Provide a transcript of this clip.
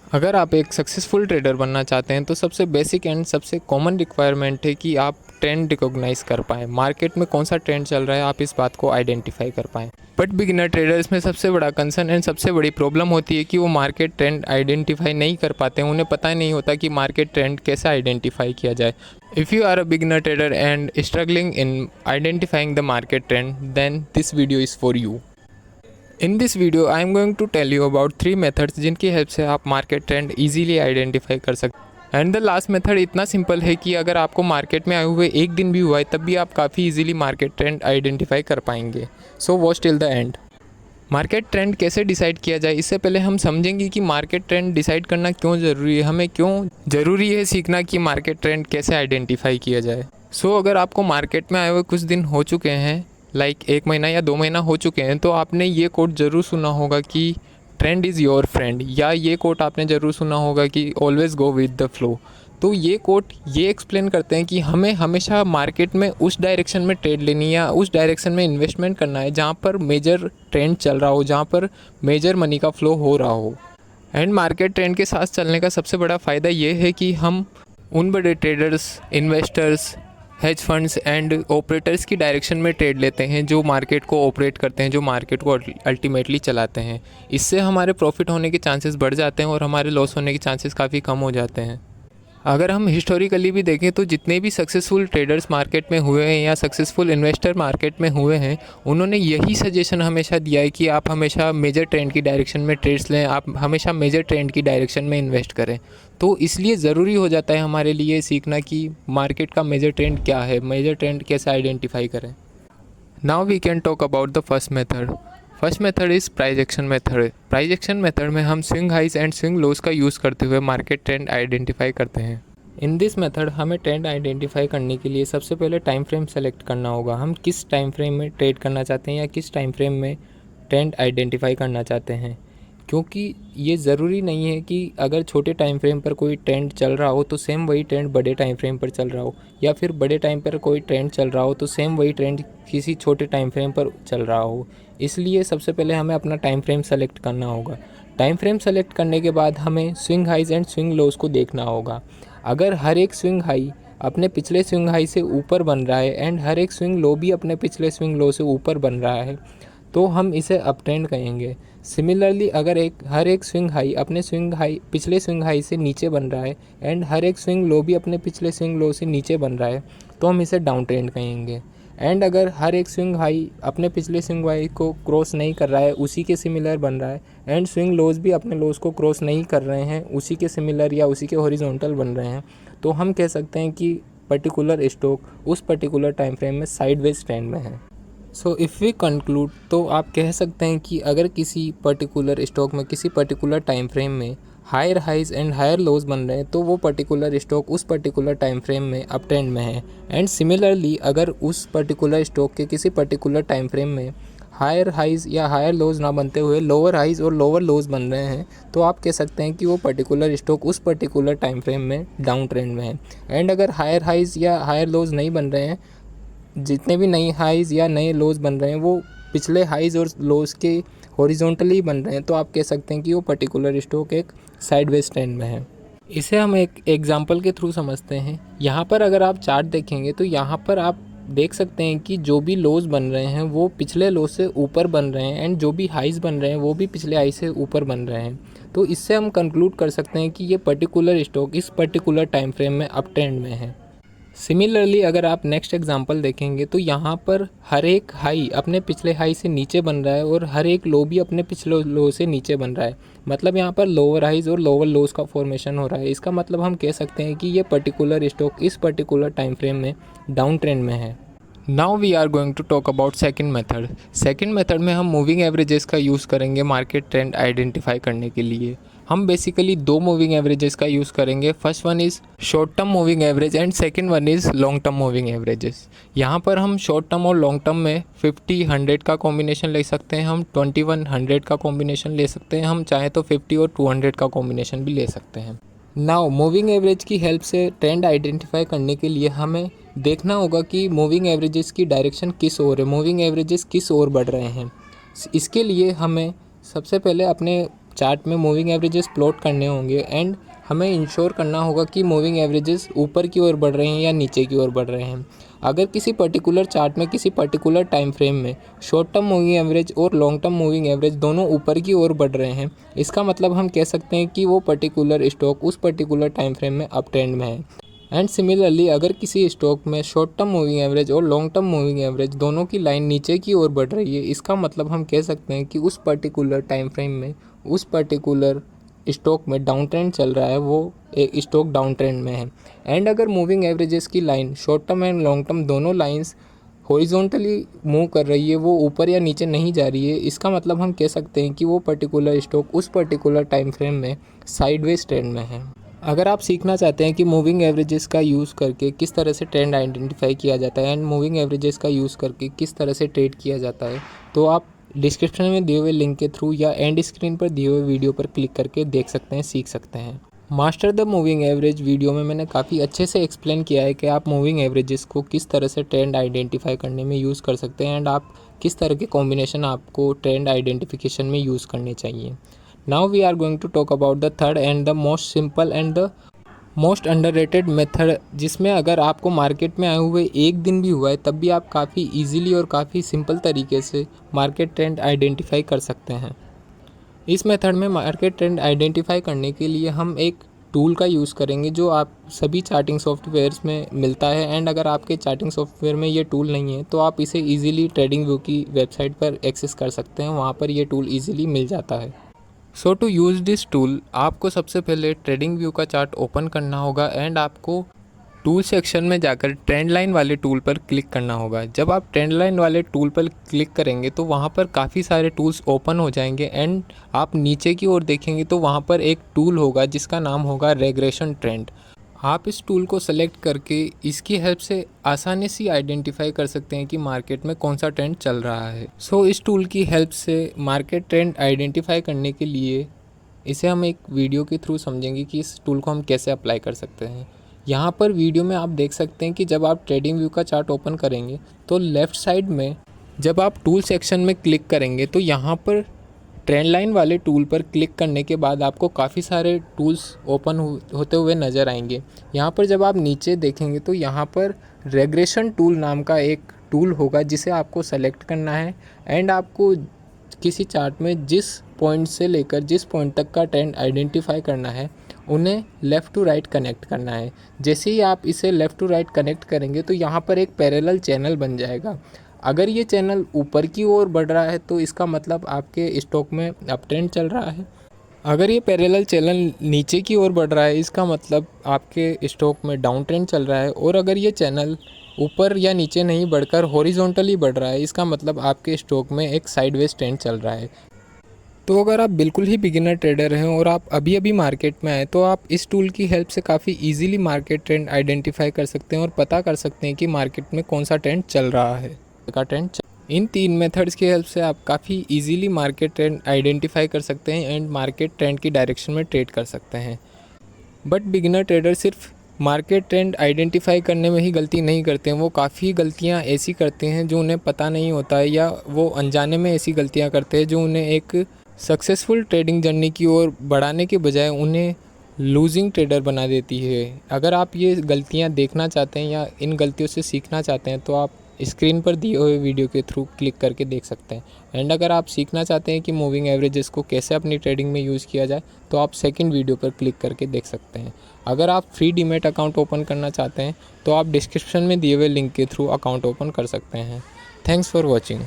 अगर आप एक सक्सेसफुल ट्रेडर बनना चाहते हैं तो सबसे बेसिक एंड सबसे कॉमन रिक्वायरमेंट है कि आप ट्रेंड रिकॉग्नाइज कर पाएँ। मार्केट में कौन सा ट्रेंड चल रहा है आप इस बात को आइडेंटिफाई कर पाएँ। बट बिगिनर ट्रेडर्स में सबसे बड़ा कंसर्न एंड सबसे बड़ी प्रॉब्लम होती है कि वो मार्केट ट्रेंड आइडेंटिफाई नहीं कर पाते हैं। उन्हें पता नहीं होता कि मार्केट ट्रेंड कैसे आइडेंटिफाई किया जाए। If you are a beginner trader and struggling in identifying the market trend, then this video is for you. In this video I am going to tell you about 3 methods जिनकी help से आप market trend easily identify कर सकते हैं। And the last method इतना simple है कि अगर आपको मार्केट में आए हुए एक दिन भी हुआ है तब भी आप काफ़ी इजीली मार्केट ट्रेंड आइडेंटिफाई कर पाएंगे। So watch till the end. Market trend कैसे डिसाइड किया जाए, इससे पहले हम समझेंगे कि मार्केट ट्रेंड डिसाइड करना क्यों ज़रूरी है, हमें क्यों ज़रूरी है सीखना कि मार्केट ट्रेंड कैसे आइडेंटिफाई किया जाए। सो अगर आपको मार्केट में आए हुए कुछ दिन हो चुके हैं, लाइक 1 महीना या 2 महीना हो चुके हैं, तो आपने ये कोट ज़रूर सुना होगा कि ट्रेंड इज़ योर फ्रेंड, या ये कोट आपने ज़रूर सुना होगा कि always go with the flow. तो ये कोट ये एक्सप्लेन करते हैं कि हमें हमेशा मार्केट में उस डायरेक्शन में ट्रेड लेनी या उस डायरेक्शन में इन्वेस्टमेंट करना है जहाँ पर मेजर ट्रेंड चल रहा हो, जहाँ पर मेजर मनी का फ्लो हो रहा हो। एंड मार्केट ट्रेंड के साथ चलने का सबसे बड़ा फ़ायदा ये है कि हम उन बड़े traders, investors, hedge funds and operators की डायरेक्शन में ट्रेड लेते हैं जो मार्केट को ऑपरेट करते हैं, जो मार्केट को अल्टीमेटली चलाते हैं। इससे हमारे प्रॉफिट होने के चांसेस बढ़ जाते हैं और हमारे लॉस होने के चांसेस काफ़ी कम हो जाते हैं। अगर हम हिस्टोरिकली भी देखें तो जितने भी सक्सेसफुल ट्रेडर्स मार्केट में हुए हैं या सक्सेसफुल इन्वेस्टर मार्केट में हुए हैं, उन्होंने यही सजेशन हमेशा दिया है कि आप हमेशा मेजर ट्रेंड की डायरेक्शन में ट्रेड्स लें, आप हमेशा मेजर ट्रेंड की डायरेक्शन में इन्वेस्ट करें। तो इसलिए ज़रूरी हो जाता है हमारे लिए सीखना कि मार्केट का मेजर ट्रेंड क्या है, मेजर ट्रेंड कैसे आइडेंटिफाई करें। Now we can talk about the first method. First method is price action method. Price action method में हम swing highs and swing lows का यूज़ करते हुए मार्केट ट्रेंड आइडेंटिफाई करते हैं। इन दिस मेथड हमें ट्रेंड आइडेंटिफाई करने के लिए सबसे पहले टाइम फ्रेम सेलेक्ट करना होगा। हम किस टाइम फ्रेम में ट्रेड करना चाहते हैं या किस टाइम फ्रेम में ट्रेंड आइडेंटिफाई करना चाहते हैं, क्योंकि ये ज़रूरी नहीं है कि अगर छोटे टाइम फ्रेम पर कोई ट्रेंड चल रहा हो तो सेम वही ट्रेंड बड़े टाइम फ्रेम पर चल रहा हो, या फिर बड़े टाइम पर कोई ट्रेंड चल रहा हो तो सेम वही ट्रेंड किसी छोटे टाइम फ्रेम पर चल रहा हो। इसलिए सबसे पहले हमें अपना टाइम फ्रेम सेलेक्ट करना होगा। टाइम फ्रेम सेलेक्ट करने के बाद हमें स्विंग हाइज एंड स्विंग लोज को देखना होगा। अगर हर एक स्विंग हाई अपने पिछले स्विंग हाई से ऊपर बन रहा है एंड हर एक स्विंग लो भी अपने पिछले स्विंग लो से ऊपर बन रहा है तो हम इसे अप ट्रेंड कहेंगे। सिमिलरली अगर हर एक स्विंग हाई अपने स्विंग हाई पिछले स्विंग हाई से नीचे बन रहा है एंड हर एक स्विंग लो भी अपने पिछले स्विंग लो से नीचे बन रहा है तो हम इसे डाउन ट्रेंड कहेंगे। एंड अगर हर एक स्विंग हाई अपने पिछले स्विंग हाई को क्रॉस नहीं कर रहा है, उसी के सिमिलर बन रहा है, एंड स्विंग लोज भी अपने लोज को क्रॉस नहीं कर रहे हैं, उसी के सिमिलर या उसी के हॉरिजॉन्टल बन रहे हैं, तो हम कह सकते हैं कि पर्टिकुलर स्टॉक उस पर्टिकुलर टाइम फ्रेम में साइडवेज ट्रेंड में है। सो इफ़ वी कंक्लूड, तो आप कह सकते हैं कि अगर किसी पर्टिकुलर स्टॉक में किसी पर्टिकुलर टाइम फ्रेम में higher highs and higher lows बन रहे हैं तो वो पर्टिकुलर स्टॉक उस पर्टिकुलर टाइम फ्रेम में अप ट्रेंड में है। एंड सिमिलरली अगर उस पर्टिकुलर स्टॉक के किसी पर्टिकुलर टाइम फ्रेम में हायर हाइज या हायर लोज ना बनते हुए लोअर हाइज और लोअर लोज बन रहे हैं तो आप कह सकते हैं कि वो पर्टिकुलर स्टॉक उस पर्टिकुलर टाइम फ्रेम में डाउन ट्रेंड में है। एंड अगर हायर हाइज या हायर लोज नहीं बन रहे हैं, जितने भी नए हाइज़ या नए लोज बन रहे हैं वो पिछले हाइज़ और लोज के हॉरिजॉन्टली बन रहे हैं, तो आप कह सकते हैं कि वो पर्टिकुलर स्टॉक एक साइडवेज ट्रेंड में है। इसे हम एक एग्जांपल के थ्रू समझते हैं। यहाँ पर अगर आप चार्ट देखेंगे तो यहाँ पर आप देख सकते हैं कि जो भी लोज बन रहे हैं वो पिछले लो से ऊपर बन रहे हैं एंड जो भी हाइज़ बन रहे हैं वो भी पिछले हाई से ऊपर बन रहे हैं। तो इससे हम कंक्लूड कर सकते हैं कि ये पर्टिकुलर स्टॉक इस पर्टिकुलर टाइम फ्रेम में अप ट्रेंड में है। सिमिलरली अगर आप नेक्स्ट एग्जांपल देखेंगे तो यहाँ पर हर एक हाई अपने पिछले हाई से नीचे बन रहा है और हर एक लो भी अपने पिछले लो से नीचे बन रहा है, मतलब यहाँ पर लोअर हाइज और लोअर लोज का फॉर्मेशन हो रहा है। इसका मतलब हम कह सकते हैं कि ये पर्टिकुलर स्टॉक इस पर्टिकुलर टाइम फ्रेम में डाउन ट्रेंड में है। Now we are going to talk about second method. Second method में हम मूविंग एवरेजेस का यूज़ करेंगे मार्केट ट्रेंड आइडेंटिफाई करने के लिए। हम बेसिकली 2 मूविंग एवरेजेस का यूज़ करेंगे। First one is short term moving average and second one is long term moving averages. यहाँ पर हम शॉर्ट टर्म और लॉन्ग टर्म में 50-100 का कॉम्बिनेशन ले सकते हैं, हम 21-100 का कॉम्बिनेशन ले सकते हैं, हम चाहें तो 50 और 200 का कॉम्बिनेशन भी ले सकते हैं। नाउ मूविंग एवरेज की हेल्प से ट्रेंड आइडेंटिफाई करने के लिए हमें देखना होगा कि मूविंग एवरेजेस की डायरेक्शन किस ओर है, मूविंग एवरेजेस किस ओर बढ़ रहे हैं। इसके लिए हमें सबसे पहले अपने चार्ट में मूविंग एवरेजेस प्लॉट करने होंगे एंड हमें इंश्योर करना होगा कि मूविंग एवरेजेस ऊपर की ओर बढ़ रहे हैं या नीचे की ओर बढ़ रहे हैं। अगर किसी पर्टिकुलर चार्ट में किसी पर्टिकुलर टाइम फ्रेम में शॉर्ट टर्म मूविंग एवरेज और लॉन्ग टर्म मूविंग एवरेज दोनों ऊपर की ओर बढ़ रहे हैं, इसका मतलब हम कह सकते हैं कि वो पर्टिकुलर स्टॉक उस पर्टिकुलर टाइम फ्रेम में अप ट्रेंड में है। एंड सिमिलरली अगर किसी स्टॉक में शॉर्ट टर्म मूविंग एवरेज और लॉन्ग टर्म मूविंग एवरेज दोनों की लाइन नीचे की ओर बढ़ रही है, इसका मतलब हम कह सकते हैं कि उस पर्टिकुलर टाइम फ्रेम में उस पर्टिकुलर स्टॉक में डाउन ट्रेंड चल रहा है, वो एक स्टॉक डाउन ट्रेंड में है। एंड अगर मूविंग एवरेजेस की line short term and long term दोनों लाइंस हॉरिजॉन्टली मूव कर रही है, वो ऊपर या नीचे नहीं जा रही है, इसका मतलब हम कह सकते हैं कि वो पर्टिकुलर स्टॉक उस पर्टिकुलर टाइम फ्रेम में साइडवेज ट्रेंड में है। अगर आप सीखना चाहते हैं कि मूविंग एवरेजेस का यूज़ करके किस तरह से ट्रेंड आइडेंटिफाई किया जाता है एंड मूविंग एवरेजेस का यूज़ करके किस तरह से ट्रेड किया जाता है, तो आप डिस्क्रिप्शन में दिए हुए लिंक के थ्रू या एंड स्क्रीन पर दिए हुए वीडियो पर क्लिक करके देख सकते हैं, सीख सकते हैं। Master the moving average video में मैंने काफ़ी अच्छे से एक्सप्लेन किया है कि आप मूविंग एवरेजेस को किस तरह से ट्रेंड आइडेंटिफाई करने में यूज़ कर सकते हैं एंड आप किस तरह के कॉम्बिनेशन आपको ट्रेंड आइडेंटिफिकेशन में यूज़ करने चाहिए। Now we are going to talk about the third and the most simple and the most underrated method, जिसमें अगर आपको मार्केट में आए हुए एक दिन भी हुआ है तब भी आप काफ़ी इजीली और काफ़ी सिंपल तरीके से मार्केट ट्रेंड आइडेंटिफाई कर सकते हैं। इस मेथड में मार्केट ट्रेंड आइडेंटिफाई करने के लिए हम एक टूल का यूज़ करेंगे जो आप सभी चार्टिंग सॉफ्टवेयर्स में मिलता है। एंड अगर आपके चार्टिंग सॉफ्टवेयर में ये टूल नहीं है तो आप इसे ईजिली ट्रेडिंग व्यू की वेबसाइट पर एक्सेस कर सकते हैं, वहाँ पर ये टूल ईजिली मिल जाता है। सो टू यूज़ दिस टूल आपको सबसे पहले ट्रेडिंग व्यू का चार्ट ओपन करना होगा एंड आपको टूल सेक्शन में जाकर ट्रेंड लाइन वाले टूल पर क्लिक करना होगा। जब आप ट्रेंड लाइन वाले टूल पर क्लिक करेंगे तो वहाँ पर काफ़ी सारे टूल्स ओपन हो जाएंगे एंड आप नीचे की ओर देखेंगे तो वहाँ पर एक टूल होगा जिसका नाम होगा रेग्रेशन ट्रेंड। आप इस टूल को सेलेक्ट करके इसकी हेल्प से आसानी से आइडेंटिफाई कर सकते हैं कि मार्केट में कौन सा ट्रेंड चल रहा है। सो इस टूल की हेल्प से मार्केट ट्रेंड आइडेंटिफाई करने के लिए इसे हम एक वीडियो के थ्रू समझेंगे कि इस टूल को हम कैसे अप्लाई कर सकते हैं। यहाँ पर वीडियो में आप देख सकते हैं कि जब आप ट्रेडिंग व्यू का चार्ट ओपन करेंगे तो लेफ़्ट साइड में जब आप टूल सेक्शन में क्लिक करेंगे तो यहाँ पर ट्रेंड लाइन वाले टूल पर क्लिक करने के बाद आपको काफ़ी सारे टूल्स ओपन होते हुए नज़र आएंगे। यहाँ पर जब आप नीचे देखेंगे तो यहाँ पर रेग्रेशन टूल नाम का एक टूल होगा जिसे आपको सेलेक्ट करना है एंड आपको किसी चार्ट में जिस पॉइंट से लेकर जिस पॉइंट तक का ट्रेंड आइडेंटिफाई करना है उन्हें लेफ़्ट टू राइट कनेक्ट करना है। जैसे ही आप इसे लेफ़्ट टू राइट कनेक्ट करेंगे तो यहाँ पर एक पैरेलल चैनल बन जाएगा। अगर ये चैनल ऊपर की ओर बढ़ रहा है तो इसका मतलब आपके स्टॉक में अप ट्रेंड चल रहा है। अगर ये पैरेलल चैनल नीचे की ओर बढ़ रहा है इसका मतलब आपके स्टॉक में डाउन ट्रेंड चल रहा है। और अगर ये चैनल ऊपर या नीचे नहीं बढ़कर हॉरिजॉन्टली बढ़ रहा है इसका मतलब आपके स्टॉक में एक साइडवेज ट्रेंड चल रहा है। तो अगर आप बिल्कुल ही बिगिनर ट्रेडर हैं और आप अभी अभी मार्केट में आए तो आप इस टूल की हेल्प से काफ़ी इजीली मार्केट ट्रेंड आइडेंटिफाई कर सकते हैं और पता कर सकते हैं कि मार्केट में कौन सा ट्रेंड चल रहा है का ट्रेंड। इन तीन मेथड्स की हेल्प से आप काफ़ी इजीली मार्केट ट्रेंड आइडेंटिफाई कर सकते हैं एंड मार्केट ट्रेंड की डायरेक्शन में ट्रेड कर सकते हैं। बट बिगिनर ट्रेडर सिर्फ मार्केट ट्रेंड आइडेंटिफाई करने में ही गलती नहीं करते हैं, वो काफ़ी गलतियां ऐसी करते हैं जो उन्हें पता नहीं होता है या वो अनजाने में ऐसी गलतियां करते हैं जो उन्हें एक सक्सेसफुल ट्रेडिंग जर्नी की ओर बढ़ाने के बजाय उन्हें लूजिंग ट्रेडर बना देती है। अगर आप ये गलतियां देखना चाहते हैं या इन गलतियों से सीखना चाहते हैं तो आप स्क्रीन पर दिए हुए वीडियो के थ्रू क्लिक करके देख सकते हैं। एंड अगर आप सीखना चाहते हैं कि मूविंग एवरेजेस को कैसे अपनी ट्रेडिंग में यूज़ किया जाए तो आप सेकंड वीडियो पर क्लिक करके देख सकते हैं। अगर आप फ्री डीमैट अकाउंट ओपन करना चाहते हैं तो आप डिस्क्रिप्शन में दिए हुए लिंक के थ्रू अकाउंट ओपन कर सकते हैं। Thanks for watching.